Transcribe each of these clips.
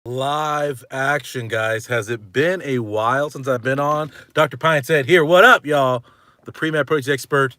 Live action, guys. Has it been a while since I've been on? Dr. Pinesett here. What up, y'all? The pre-med protein expert.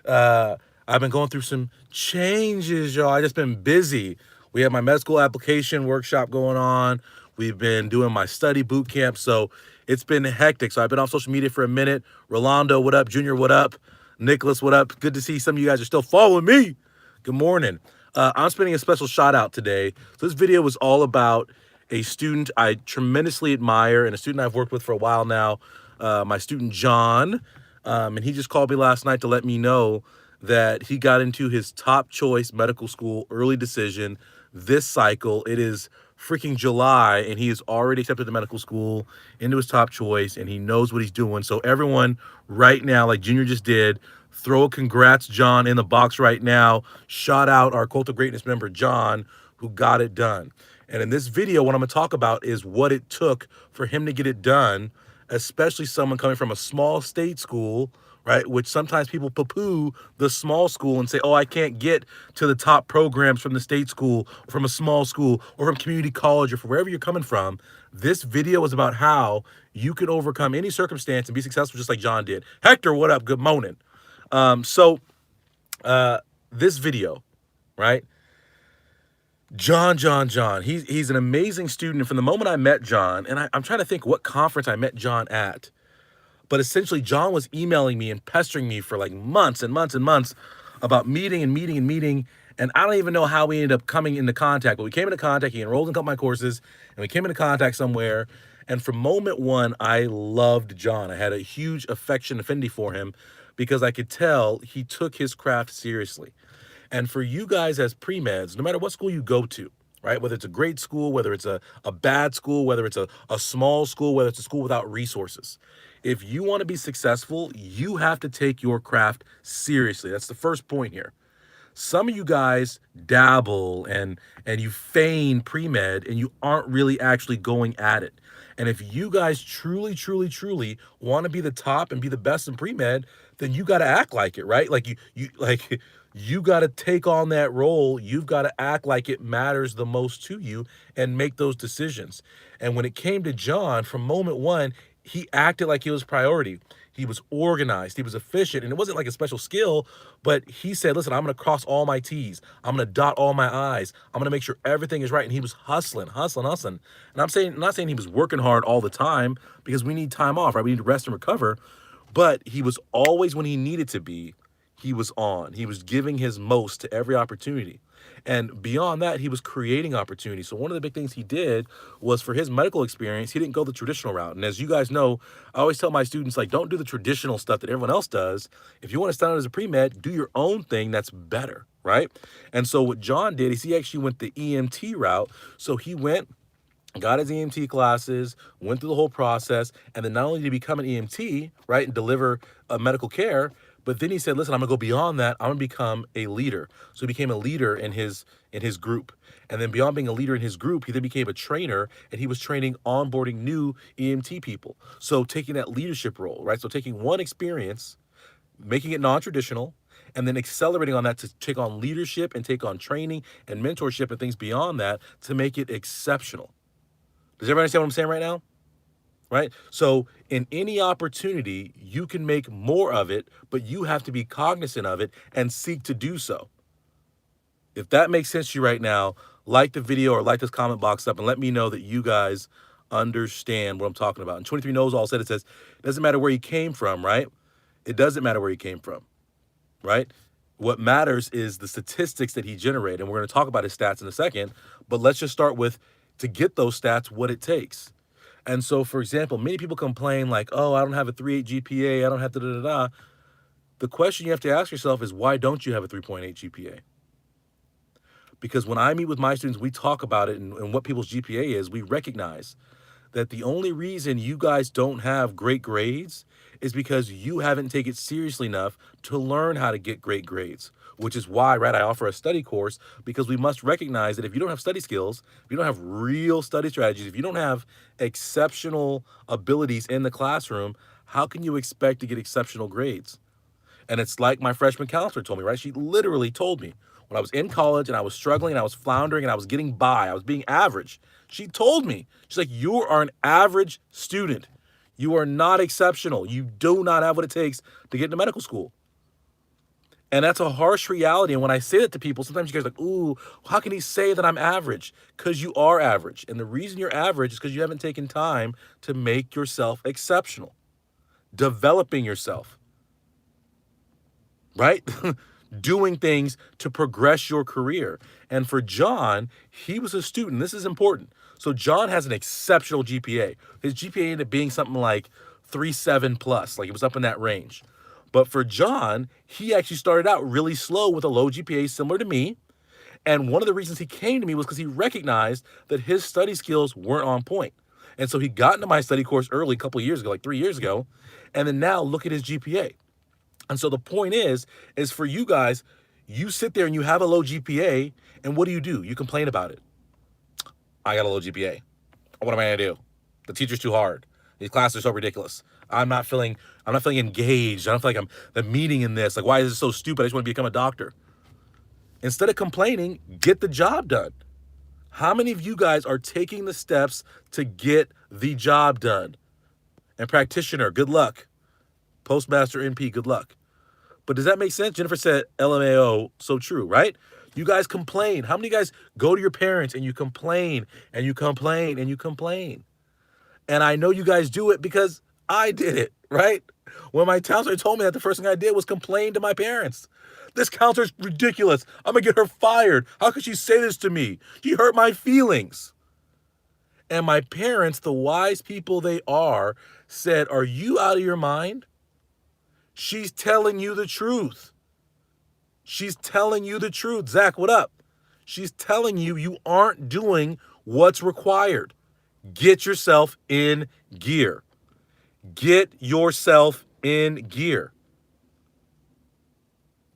Uh, I've been going through some changes, y'all. I just been busy. We have my med school application workshop going on. We've been doing my study boot camp, so it's been hectic. So I've been off social media for a minute. Rolando, what up? Junior, what up? Nicholas, what up? Good to see some of you guys are still following me. Good morning. I'm spending a special shout out today. So this video was all about a student I tremendously admire and a student I've worked with for a while now, my student John. And he just called me last night to let me know that he got into his top choice medical school early decision this cycle. It is freaking July, and he has already accepted the medical school into his top choice, and he knows what he's doing. So everyone right now, like Junior just did, throw a congrats John in the box right now. Shout out our Cult of Greatness member John, who got it done. And in this video, what I'm going to talk about is what it took for him to get it done, especially someone coming from a small state school, right? Which sometimes people poo-poo the small school and say, oh, I can't get to the top programs from the state school, or from a small school, or from community college, or from wherever you're coming from. This video is about how you can overcome any circumstance and be successful just like John did. Hector, what up? Good morning. This video, right? John. He's an amazing student. And from the moment I met John, and I'm trying to think what conference I met John at, but essentially John was emailing me and pestering me for like months and months and months about meeting. And I don't even know how we ended up coming into contact, but we came into contact. He enrolled in a couple of my courses, and we came into contact somewhere. And from moment one, I loved John. I had a huge affection, affinity for him because I could tell he took his craft seriously. And for you guys as pre-meds, no matter what school you go to, right? Whether it's a great school, whether it's a bad school, whether it's a small school, whether it's a school without resources. If you want to be successful, you have to take your craft seriously. That's the first point here. Some of you guys dabble and you feign pre-med and you aren't really actually going at it. And if you guys truly want to be the top and be the best in pre-med, then you got to act like it, right? Like you got to take on that role. You've got to act like it matters the most to you and make those decisions. And when it came to John, from moment one, he acted like it was priority. He was organized, he was efficient, and it wasn't like a special skill, but he said, listen, I'm going to cross all my T's. I'm going to dot all my I's. I'm going to make sure everything is right. And he was hustling. And I'm not saying he was working hard all the time, because we need time off, right? We need to rest and recover. But he was always, when he needed to be, he was on. He was giving his most to every opportunity. And beyond that, he was creating opportunities. So one of the big things he did was, for his medical experience, he didn't go the traditional route. And as you guys know, I always tell my students, like, don't do the traditional stuff that everyone else does. If you want to stand out as a pre-med, do your own thing that's better, right? And so what John did is he actually went the EMT route. So he went, got his EMT classes, went through the whole process, and then not only did he become an EMT, right, and deliver medical care, but then he said, listen, I'm gonna go beyond that. I'm gonna become a leader. So he became a leader in his group. And then beyond being a leader in his group, he then became a trainer, and he was training, onboarding new EMT people. So taking that leadership role, right? So taking one experience, making it non-traditional, and then accelerating on that to take on leadership and take on training and mentorship and things beyond that to make it exceptional. Does everybody understand what I'm saying right now? Right? So in any opportunity, you can make more of it, but you have to be cognizant of it and seek to do so. If that makes sense to you right now, like the video or like this comment box up and let me know that you guys understand what I'm talking about. And 23 Knows All said, it says, it doesn't matter where you came from, right? It doesn't matter where you came from, right? What matters is the statistics that he generated. And we're going to talk about his stats in a second, but let's just start with, to get those stats, what it takes. And so, for example, many people complain like, oh, I don't have a 3.8 GPA, I don't have da-da-da-da. The question you have to ask yourself is, why don't you have a 3.8 GPA? Because when I meet with my students, we talk about it and what people's GPA is. We recognize that the only reason you guys don't have great grades is because you haven't taken it seriously enough to learn how to get great grades, which is why, right, I offer a study course, because we must recognize that if you don't have study skills, if you don't have real study strategies, if you don't have exceptional abilities in the classroom, how can you expect to get exceptional grades? And it's like my freshman counselor told me, right? She literally told me, when I was in college and I was struggling and I was floundering and I was getting by, I was being average. She told me, she's like, you are an average student. You are not exceptional. You do not have what it takes to get into medical school. And that's a harsh reality. And when I say that to people, sometimes you guys are like, ooh, how can he say that I'm average? Because you are average. And the reason you're average is because you haven't taken time to make yourself exceptional, developing yourself, right? Doing things to progress your career. And for John, he was a student. This is important. So John has an exceptional GPA. His GPA ended up being something like 3.7 plus, like it was up in that range. But for John, he actually started out really slow with a low GPA, similar to me. And one of the reasons he came to me was because he recognized that his study skills weren't on point. And so he got into my study course early, a couple of years ago, like 3 years ago. And then now look at his GPA. And so the point is for you guys, you sit there and you have a low GPA, and what do? You complain about it. I got a low GPA. What am I gonna do? The teacher's too hard. These classes are so ridiculous. I'm not feeling engaged. I don't feel like I'm the meaning in this. Like, why is it so stupid? I just want to become a doctor. Instead of complaining, get the job done. How many of you guys are taking the steps to get the job done? And practitioner, good luck. Postmaster NP, good luck. But does that make sense? Jennifer said, LMAO, so true, right? You guys complain. How many of you guys go to your parents and you complain and you complain and you complain? And I know you guys do it because I did it, right? When my counselor told me that, the first thing I did was complain to my parents. This counselor's ridiculous. I'm going to get her fired. How could she say this to me? She hurt my feelings. And my parents, the wise people they are, said, are you out of your mind? She's telling you the truth. She's telling you the truth. Zach, what up? She's telling you you aren't doing what's required. Get yourself in gear. Get yourself in gear.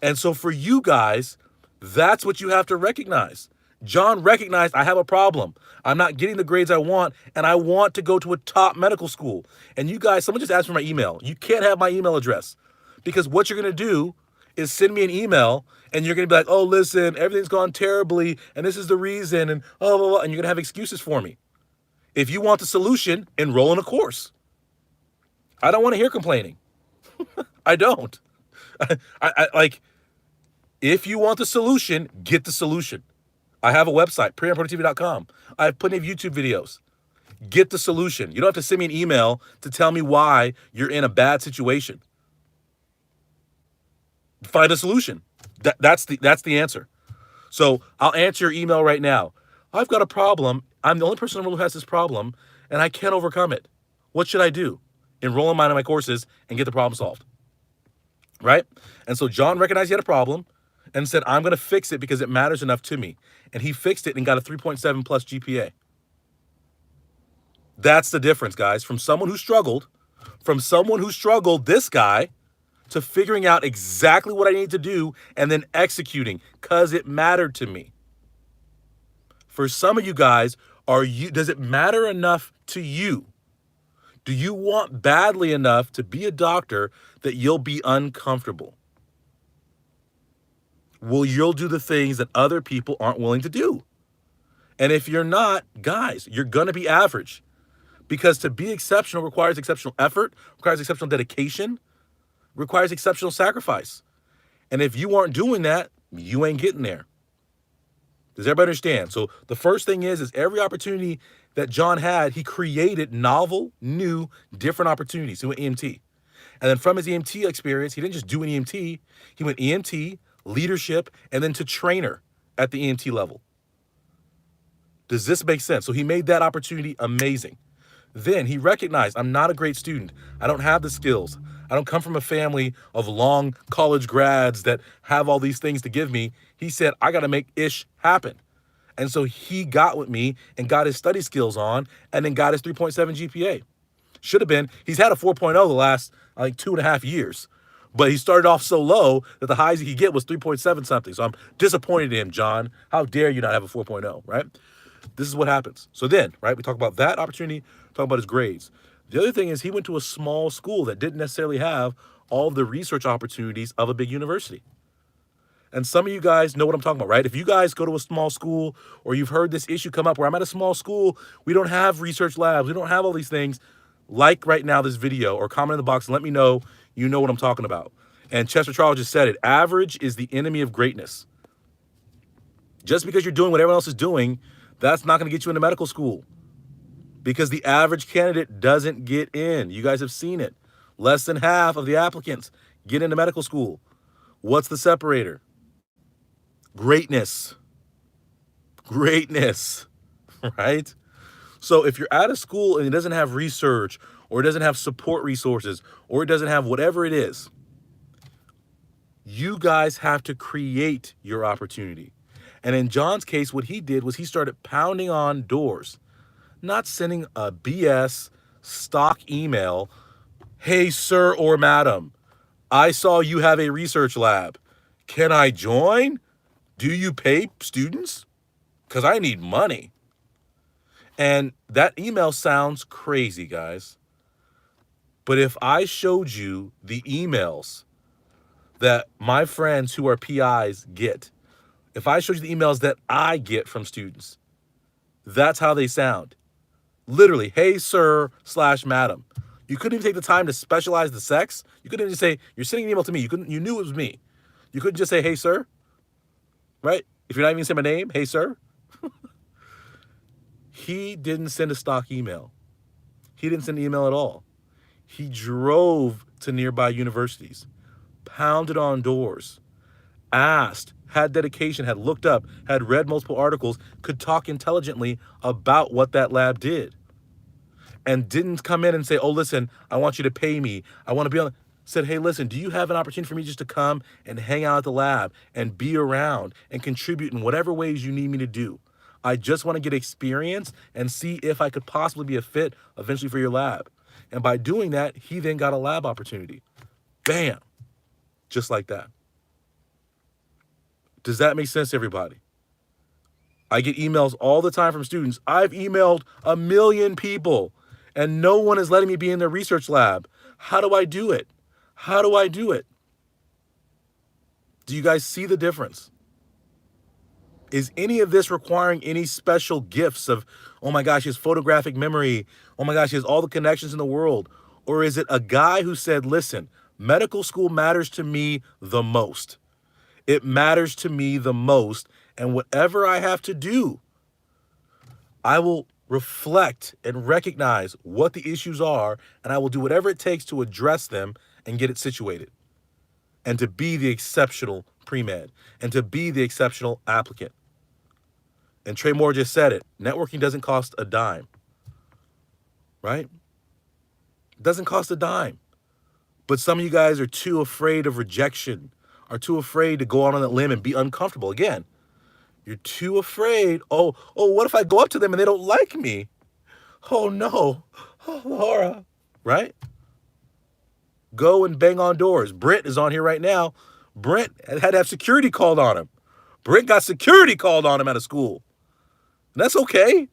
And so for you guys, that's what you have to recognize. John recognized I have a problem. I'm not getting the grades I want, and I want to go to a top medical school. And you guys, someone just asked for my email. You can't have my email address because what you're going to do is send me an email and you're going to be like, oh, listen, everything's gone terribly and this is the reason and oh, blah, blah, and you're going to have excuses for me. If you want the solution, enroll in a course. I don't want to hear complaining. I don't. I like, if you want the solution, get the solution. I have a website, premedproductivity.com. I have plenty of YouTube videos. Get the solution. You don't have to send me an email to tell me why you're in a bad situation. Find a solution. That's the answer. So I'll answer your email right now. I've got a problem. I'm the only person in the world who has this problem, and I can't overcome it. What should I do? Enroll in one of my courses and get the problem solved. Right? And so John recognized he had a problem and said, I'm going to fix it because it matters enough to me. And he fixed it and got a 3.7 plus GPA. That's the difference, guys. From someone who struggled, this guy, to figuring out exactly what I need to do and then executing because it mattered to me. For some of you guys, does it matter enough to you? Do you want badly enough to be a doctor that you'll be uncomfortable? Well, you'll do the things that other people aren't willing to do. And if you're not, guys, you're going to be average. Because to be exceptional requires exceptional effort, requires exceptional dedication, requires exceptional sacrifice. And if you aren't doing that, you ain't getting there. Does everybody understand? So the first thing is every opportunity that John had, he created novel, new, different opportunities. He went EMT. And then from his EMT experience, he didn't just do an EMT. He went EMT, leadership, and then to trainer at the EMT level. Does this make sense? So he made that opportunity amazing. Then he recognized, I'm not a great student. I don't have the skills. I don't come from a family of long college grads that have all these things to give me. He said, I got to make ish happen. And so he got with me and got his study skills on and then got his 3.7 GPA. Should have been, he's had a 4.0 the last, I think, 2.5 years. But he started off so low that the highest he could get was 3.7 something. So I'm disappointed in him, John. How dare you not have a 4.0, right? This is what happens. So then, right, we talk about that opportunity, talk about his grades. The other thing is he went to a small school that didn't necessarily have all of the research opportunities of a big university. And some of you guys know what I'm talking about, right? If you guys go to a small school or you've heard this issue come up where I'm at a small school, we don't have research labs, we don't have all these things, like right now this video or comment in the box and let me know you know what I'm talking about. And Chester Charles just said it, average is the enemy of greatness. Just because you're doing what everyone else is doing, that's not going to get you into medical school, because the average candidate doesn't get in. You guys have seen it. Less than half of the applicants get into medical school. What's the separator? Greatness. Greatness, right? So if you're at a school and it doesn't have research or it doesn't have support resources or it doesn't have whatever it is, you guys have to create your opportunity. And in John's case, what he did was he started pounding on doors, not sending a BS stock email. Hey, sir or madam, I saw you have a research lab. Can I join? Do you pay students? Because I need money. And that email sounds crazy, guys. But if I showed you the emails that my friends who are PIs get, if I showed you the emails that I get from students, that's how they sound. Literally, hey, sir / madam. You couldn't even take the time to specialize the sex. You couldn't even say, you're sending an email to me. You knew it was me. You couldn't just say, hey, sir, right? If you're not even gonna say my name, hey, sir. He didn't send a stock email. He didn't send an email at all. He drove to nearby universities, pounded on doors, asked, had dedication, had looked up, had read multiple articles, could talk intelligently about what that lab did, and didn't come in and say, oh, listen, I want you to pay me. I want to be on. Said, hey, listen, do you have an opportunity for me just to come and hang out at the lab and be around and contribute in whatever ways you need me to do? I just want to get experience and see if I could possibly be a fit eventually for your lab. And by doing that, he then got a lab opportunity. Bam. Just like that. Does that make sense to everybody? I get emails all the time from students. I've emailed 1 million people and no one is letting me be in their research lab. How do I do it? How do I do it? Do you guys see the difference? Is any of this requiring any special gifts of, oh my gosh, his photographic memory, oh my gosh, he has all the connections in the world? Or is it a guy who said, listen, medical school matters to me the most. It matters to me the most, and whatever I have to do, I will reflect and recognize what the issues are, and I will do whatever it takes to address them and get it situated, and to be the exceptional pre-med, and to be the exceptional applicant. And Trey Moore just said it. Networking doesn't cost a dime, right? It doesn't cost a dime. But some of you guys are too afraid of rejection, are too afraid to go out on that limb and be uncomfortable. Again, you're too afraid. Oh, what if I go up to them and they don't like me? Oh, no. Oh, Laura, right? Go and bang on doors. Brent is on here right now. Brent had to have security called on him. Brent got security called on him at a school. And that's okay,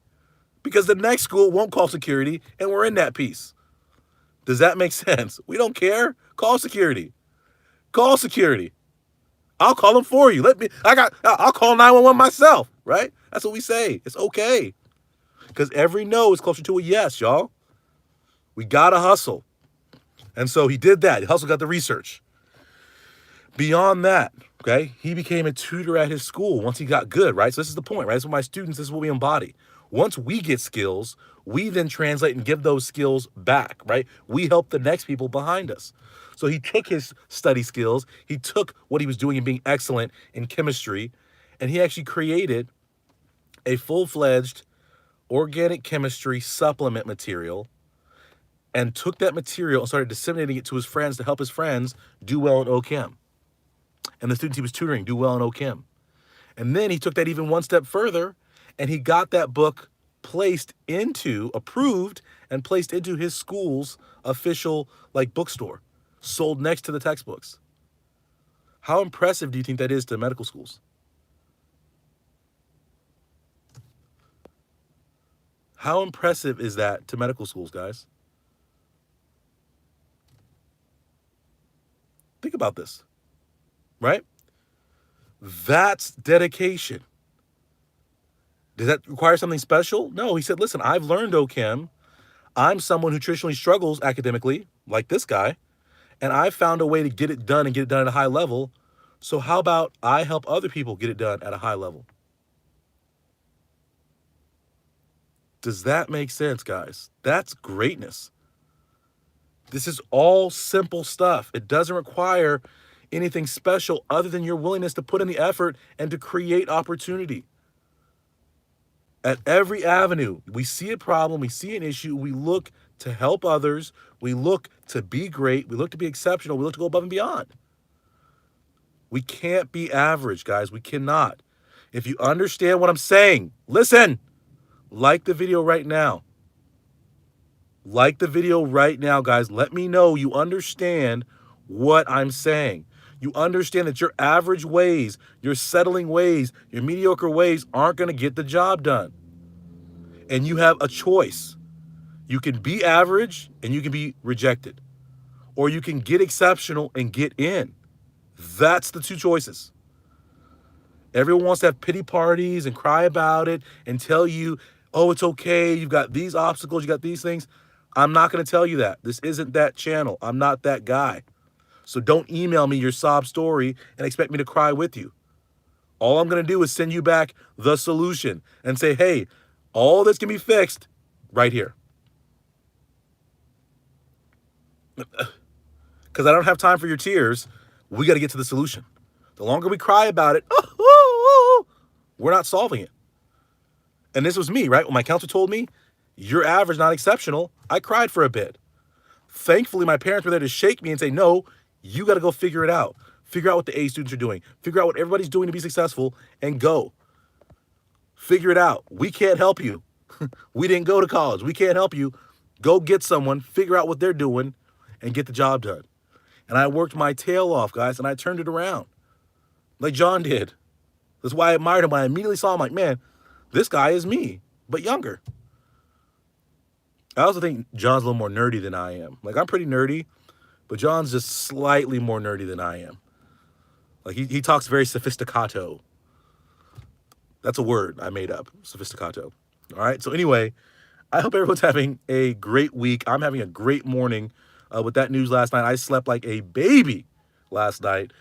because the next school won't call security, and we're in that piece. Does that make sense? We don't care. Call security. Call security. I'll call them for you. I'll call 911 myself, right? That's what we say. It's okay. Because every no is closer to a yes, y'all. We gotta hustle. And so he did that. He hustled, got the research. Beyond that, okay, he became a tutor at his school once he got good, right? So this is the point, right? This is what my students, this is what we embody. Once we get skills, we then translate and give those skills back, right? We help the next people behind us. So he took his study skills, he took what he was doing and being excellent in chemistry, and he actually created a full-fledged organic chemistry supplement material, and took that material and started disseminating it to his friends to help his friends do well in OChem. And the students he was tutoring do well in OChem. And then he took that even one step further, and he got that book approved and placed into his school's official bookstore, sold next to the textbooks. How impressive do you think that is to medical schools? How impressive is that to medical schools, guys? Think about this, right? That's dedication. Does that require something special? No. He said, listen, I've learned, Kim, I'm someone who traditionally struggles academically, like this guy, and I've found a way to get it done and get it done at a high level. So how about I help other people get it done at a high level? Does that make sense, guys? That's greatness. This is all simple stuff. It doesn't require anything special other than your willingness to put in the effort and to create opportunity. At every avenue, we see a problem, we see an issue, we look to help others, we look to be great, we look to be exceptional, we look to go above and beyond. We can't be average, guys. We cannot. If you understand what I'm saying, listen, like the video right now. Like the video right now, guys. Let me know you understand what I'm saying. You understand that your average ways, your settling ways, your mediocre ways aren't going to get the job done. And you have a choice. You can be average and you can be rejected. Or you can get exceptional and get in. That's the two choices. Everyone wants to have pity parties and cry about it and tell you, oh, it's okay. You've got these obstacles. You got these things. I'm not going to tell you that. This isn't that channel. I'm not that guy. So don't email me your sob story and expect me to cry with you. All I'm going to do is send you back the solution and say, hey, all this can be fixed right here. Because I don't have time for your tears. We got to get to the solution. The longer we cry about it, we're not solving it. And this was me, right? When my counselor told me, you're average, not exceptional, I cried for a bit. Thankfully, my parents were there to shake me and say, no, you got to go figure it out. Figure out what the A students are doing. Figure out what everybody's doing to be successful and go. Figure it out. We can't help you. We didn't go to college. We can't help you. Go get someone, figure out what they're doing, and get the job done. And I worked my tail off, guys, and I turned it around like John did. That's why I admired him. When I immediately saw him, like, man, this guy is me, but younger. I also think John's a little more nerdy than I am. Like, I'm pretty nerdy, but John's just slightly more nerdy than I am. Like, he talks very sophisticato. That's a word I made up, sophisticato. All right, so anyway, I hope everyone's having a great week. I'm having a great morning with that news last night. I slept like a baby last night.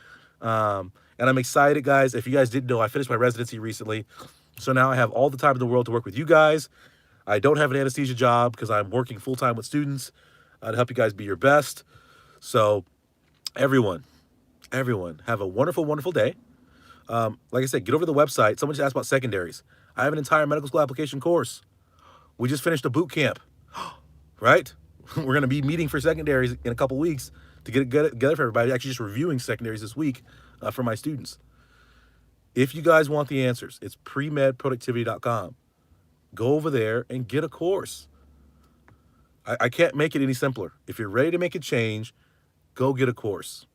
And I'm excited, guys. If you guys didn't know, I finished my residency recently. So now I have all the time in the world to work with you guys. I don't have an anesthesia job because I'm working full-time with students to help you guys be your best. So everyone, have a wonderful, wonderful day. Like I said, get over to the website. Someone just asked about secondaries. I have an entire medical school application course. We just finished a boot camp, right? We're going to be meeting for secondaries in a couple weeks to get it together for everybody. Actually, just reviewing secondaries this week for my students. If you guys want the answers, it's premedproductivity.com. Go over there and get a course. I can't make it any simpler. If you're ready to make a change, go get a course.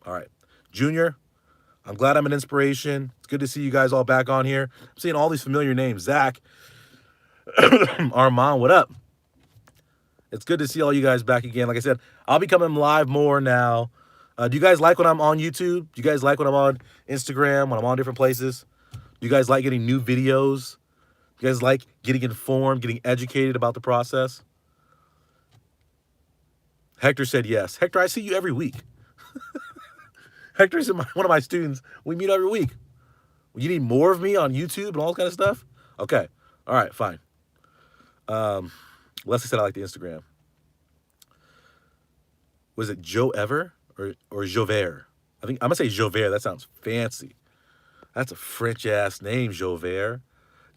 All right. Junior, I'm glad I'm an inspiration. It's good to see you guys all back on here. I'm seeing all these familiar names. Zach, Armand, what up? It's good to see all you guys back again. Like I said, I'll be coming live more now. Do you guys like when I'm on YouTube? Do you guys like when I'm on Instagram, when I'm on different places? Do you guys like getting new videos? Do you guys like getting informed, getting educated about the process? Hector said yes. Hector, I see you every week. Hector's one of my students. We meet every week. You need more of me on YouTube and all that kind of stuff? Okay. All right, fine. Leslie said I like the Instagram. Was it Joe Ever or Jovert? I think I'm going to say Jovert. That sounds fancy. That's a French-ass name, Jovert.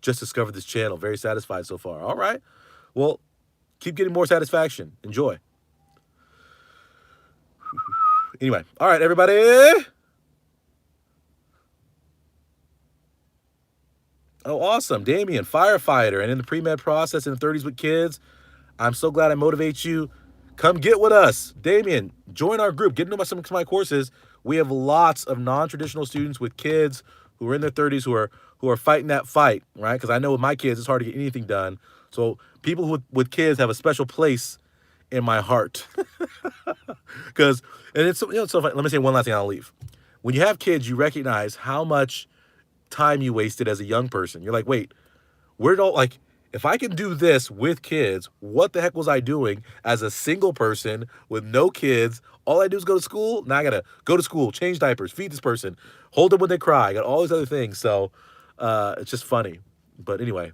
Just discovered this channel. Very satisfied so far. All right. Well, keep getting more satisfaction. Enjoy. Anyway. All right, everybody. Oh, awesome. Damien, firefighter, and in the pre-med process in the 30s with kids. I'm so glad I motivate you. Come get with us. Damien, join our group. Get into some of my courses. We have lots of non-traditional students with kids who are in their 30s who are fighting that fight, right? Because I know with my kids, it's hard to get anything done. So people with kids have a special place in my heart. Because, and it's, so funny. Let me say one last thing, I'll leave. When you have kids, you recognize how much time you wasted as a young person. You're like, wait, where don't, like, if I can do this with kids, what the heck was I doing as a single person with no kids? All I do is go to school. Now I gotta go to school, change diapers, feed this person, hold them when they cry. I got all these other things. So it's just funny. But anyway,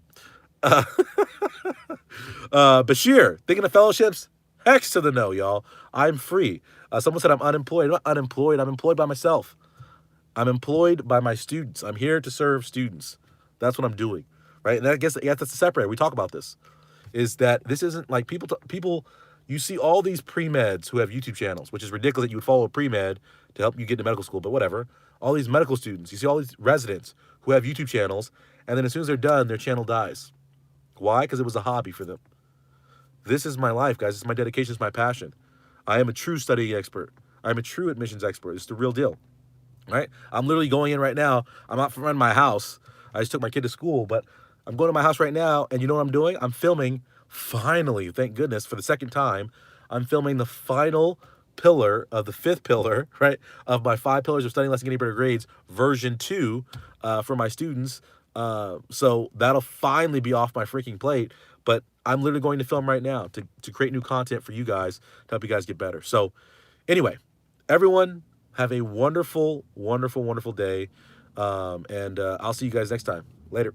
Bashir, thinking of fellowships? Hex to the no, y'all. I'm free. Someone said I'm unemployed. I'm not unemployed. I'm employed by myself. I'm employed by my students. I'm here to serve students. That's what I'm doing, right? And I guess that's the separate. We talk about this. Is that this isn't like people. You see all these pre-meds who have YouTube channels, which is ridiculous that you would follow a pre-med to help you get into medical school, but whatever. All these medical students, you see all these residents who have YouTube channels, and then as soon as they're done, their channel dies. Why? Because it was a hobby for them. This is my life, guys. It's my dedication. It's my passion. I am a true studying expert. I'm a true admissions expert. It's the real deal, right? I'm literally going in right now. I'm out front of my house. I just took my kid to school, but I'm going to my house right now, and you know what I'm doing? I'm filming, finally, thank goodness, for the second time, I'm filming the final pillar of the fifth pillar, right, of my 5 pillars of studying less and getting better grades, version 2, for my students. So that'll finally be off my freaking plate, but I'm literally going to film right now to create new content for you guys, to help you guys get better. So anyway, everyone have a wonderful, wonderful, wonderful day. And I'll see you guys next time. Later.